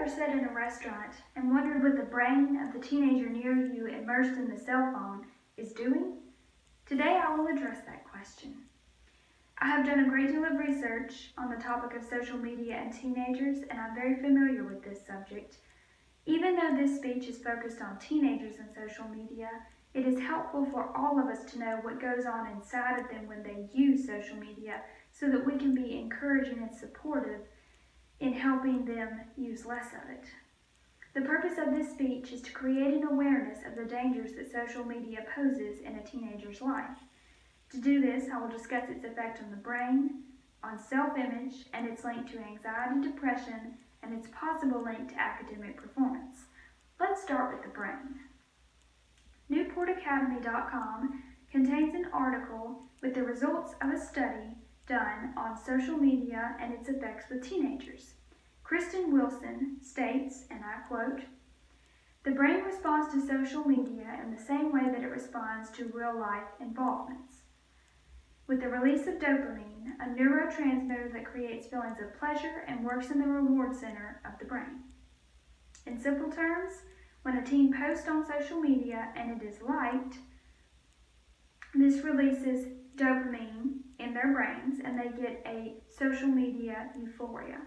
ever sat in a restaurant and wondered what the brain of the teenager near you immersed in the cell phone is doing? Today I will address that question. I have done a great deal of research on the topic of social media and teenagers, and I'm very familiar with this subject. Even though this speech is focused on teenagers and social media, it is helpful for all of us to know what goes on inside of them when they use social media so that we can be encouraging and supportive in helping them use less of it. The purpose of this speech is to create an awareness of the dangers that social media poses in a teenager's life. To do this, I will discuss its effect on the brain, on self-image, and its link to anxiety, depression, and its possible link to academic performance. Let's start with the brain. NewportAcademy.com contains an article with the results of a study done on social media and its effects with teenagers. Kristen Wilson states, and I quote, "The brain responds to social media in the same way that it responds to real-life involvements. With the release of dopamine, a neurotransmitter that creates feelings of pleasure and works in the reward center of the brain. In simple terms, when a teen posts on social media and it is liked, this releases dopamine in their brains and they get a social media euphoria.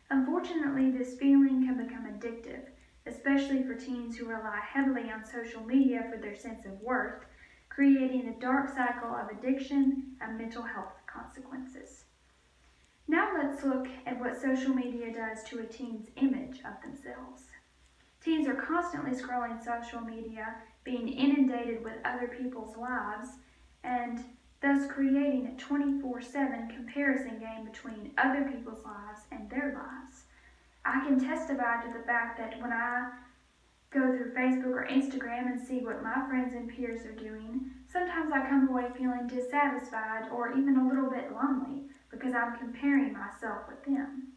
Unfortunately, this feeling can become addictive, especially for teens who rely heavily on social media for their sense of worth, creating a dark cycle of addiction and mental health consequences." Now let's look at what social media does to a teen's image of themselves. Teens are constantly scrolling social media, being inundated with other people's lives, and thus creating a 24/7 comparison game between other people's lives and their lives. I can testify to the fact that when I go through Facebook or Instagram and see what my friends and peers are doing, sometimes I come away feeling dissatisfied or even a little bit lonely because I'm comparing myself with them.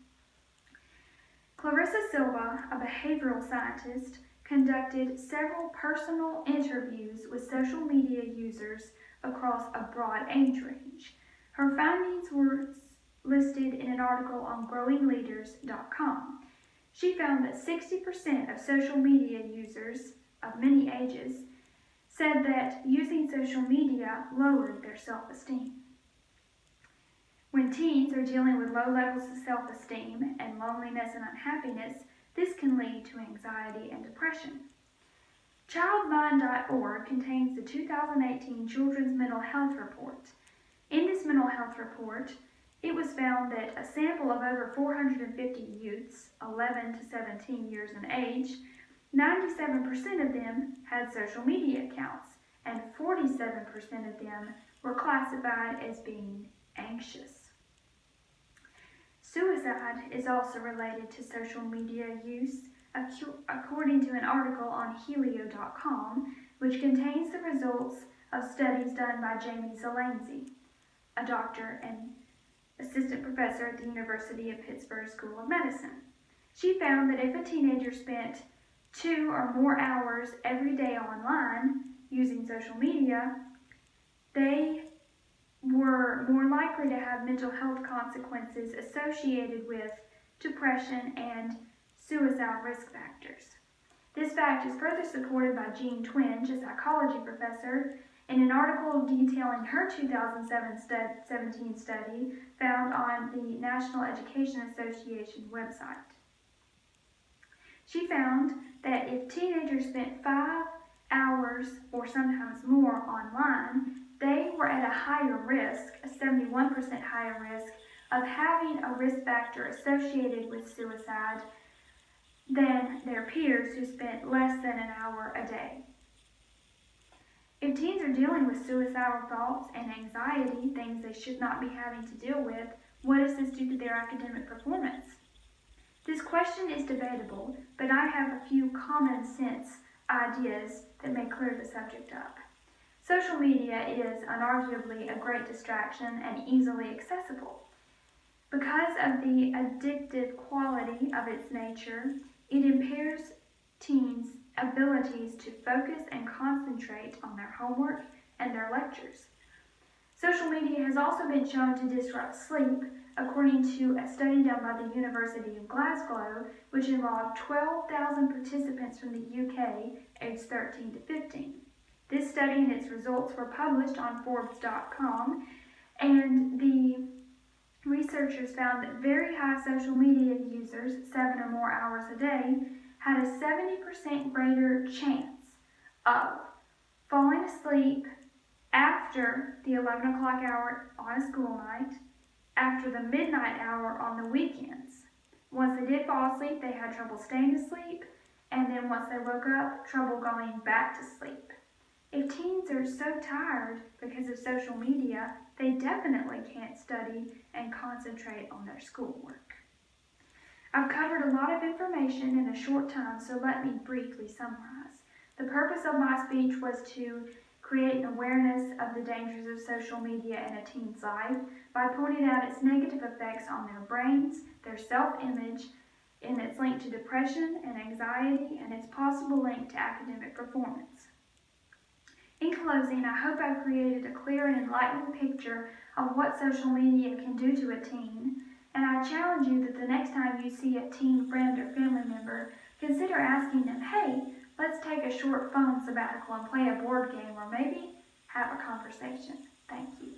Clarissa Silva, a behavioral scientist, conducted several personal interviews with social media users across a broad age range. Her findings were listed in an article on growingleaders.com. She found that 60% of social media users of many ages said that using social media lowered their self-esteem. When teens are dealing with low levels of self-esteem and loneliness and unhappiness, this can lead to anxiety and depression. Childmind.org contains the 2018 Children's Mental Health Report. In this mental health report, it was found that a sample of over 450 youths, 11 to 17 years in age, 97% of them had social media accounts, and 47% of them were classified as being anxious. Suicide is also related to social media use, according to an article on Helio.com, which contains the results of studies done by Jamie Zelansky, a doctor and assistant professor at the University of Pittsburgh School of Medicine. She found that if a teenager spent 2 or more hours every day online using social media, they were more likely to have mental health consequences associated with depression and suicide risk factors. This fact is further supported by Jean Twenge, a psychology professor, in an article detailing her 2017 study found on the National Education Association website. She found that if teenagers spent 5 hours or sometimes more online, they were at a higher risk, a 71% higher risk, of having a risk factor associated with suicide than their peers who spent less than an hour a day. If teens are dealing with suicidal thoughts and anxiety, things they should not be having to deal with, what does this do to their academic performance? This question is debatable, but I have a few common sense ideas that may clear the subject up. Social media is unarguably a great distraction and easily accessible. Because of the addictive quality of its nature, it impairs teens' abilities to focus and concentrate on their homework and their lectures. Social media has also been shown to disrupt sleep, according to a study done by the University of Glasgow, which involved 12,000 participants from the UK aged 13 to 15. This study and its results were published on Forbes.com, and the researchers found that very high social media users, 7 or more hours a day, had a 70% greater chance of falling asleep after the 11 o'clock hour on a school night, after the midnight hour on the weekends. Once they did fall asleep, they had trouble staying asleep, and then once they woke up, trouble going back to sleep. If teens are so tired because of social media, they definitely can't study and concentrate on their schoolwork. I've covered a lot of information in a short time, so let me briefly summarize. The purpose of my speech was to create an awareness of the dangers of social media in a teen's life by pointing out its negative effects on their brains, their self-image, and its link to depression and anxiety, and its possible link to academic performance. In closing, I hope I've created a clear and enlightening picture of what social media can do to a teen, and I challenge you that the next time you see a teen friend or family member, consider asking them, hey, let's take a short phone sabbatical and play a board game, or maybe have a conversation. Thank you.